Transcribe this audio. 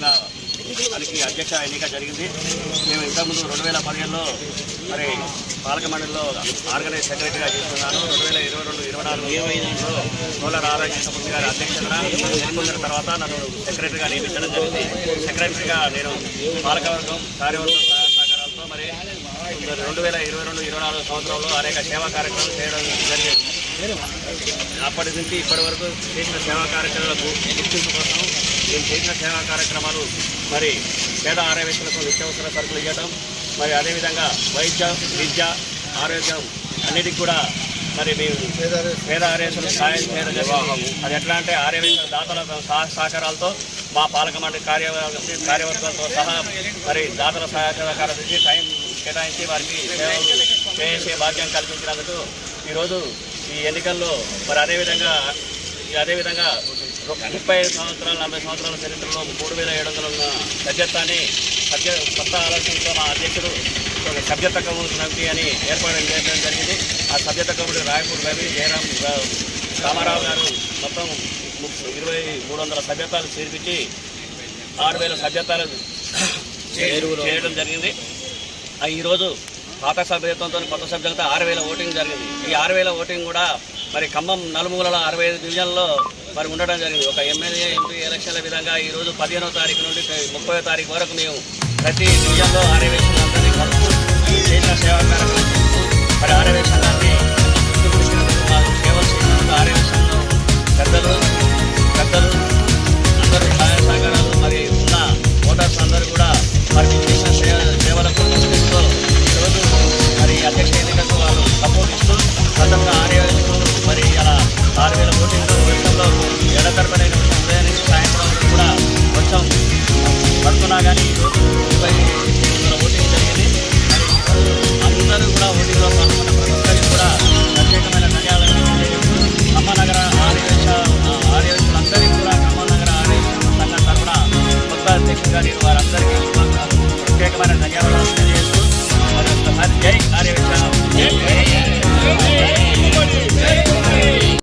సంఘానికి అధ్యక్ష ఎన్నిక జరిగింది. మేము ఇంతకుముందు 2015లో మరి పాలక మండలిలో ఆర్గనైజ్ సెక్రటరీగా చేస్తున్నాను. 2022-24 సోలర్ ఆరోగ్యమూర్తి గారి అధ్యక్షతన ఎన్నుకున్న తర్వాత నన్ను సెక్రటరీగా నియమించడం జరిగింది. సెక్రటరీగా నేను పాలకవర్గం కార్యవర్గం సహకారాలతో మరి 2022-24 సంవత్సరంలో అనేక సేవా కార్యక్రమాలు చేయడం జరిగింది. అప్పటి నుంచి ఇప్పటి వరకు చేసిన సేవా కార్యక్రమాలకు గుర్తింపు కోసం మేము చేసిన సేవా కార్యక్రమాలు మరి పేద ఆర్యవేశులకు నిత్యావసర సరుకులు ఇవ్వడం, మరి అదేవిధంగా వైద్య విద్య ఆరోగ్యం అన్నిటికి కూడా మరి మేము పేద ఆర్యవేశులకు సాయం చేయడం జరిగింది. అది ఎట్లా అంటే ఆర్యవేశ దాతల సహకారాలతో మా పాలక మండలి కార్యవర్గంతో సహా మరి దాతల సహకారం నుంచి టైం కేటాయించి వారికి సేవలు చేసే భాగ్యం కల్పించినందుకు ఈరోజు ఈ ఎన్నికల్లో మరి అదేవిధంగా 35 సంవత్సరాలు 40 సంవత్సరాల చరిత్రలో 3700 ఉన్న సభ్యత్వాన్ని కొత్త ఆలోచనతో మా అధ్యక్షుడు సభ్యత్వ కమిటీ అని ఏర్పాటు చేయడం జరిగింది. ఆ సభ్యత్వ కమిటీ రాయపూర్ రవి జయరాం రామారావు గారు మొత్తం 2300 సభ్యత్వాలు చేర్పించి 6000 సభ్యత్వాలు చేయడం జరిగింది. ఈరోజు పాత సభ్యత్వంతో కొత్త సభ్యులతో 6000 ఓటింగ్ జరిగింది. ఈ 6000 ఓటింగ్ కూడా మరి ఖమ్మం నలుమూలల 65 డివిజన్లో మరి ఉండడం జరిగింది. ఒక ఎమ్మెల్యే ఎంపీ ఎలక్షన్ల విధంగా ఈరోజు 15వ తారీఖు నుండి 30వ తారీఖు వరకు మేము ప్రతి డివిజన్లో ఆర్యవేశులందరినీ కలుపుతూ చేసిన సేవా కార్యక్రమం చేస్తూ మరి ఆర్యవేశాన్ని సేవలు చేసినందుకు ఆర్యవేశంలో పెద్దలు అందరూ సహాయ సహకారాలు మరి ఉన్న ఓటర్స్ అందరూ కూడా మరి చేసిన సేవలకు గుర్తిస్తూ ఈరోజు మరి అధ్యక్ష ఎన్నికలకు వాళ్ళు సపోర్ట్ ఇస్తూ ప్రజల్లో ఆర్యవేశులు మరి అలా 6000 ఓటింగ్లు వర్షంలో ఎడతెరపడైన ఉదయం నుంచి సాయంత్రం కూడా కొంచెం పడుతున్నా కానీ ఈరోజు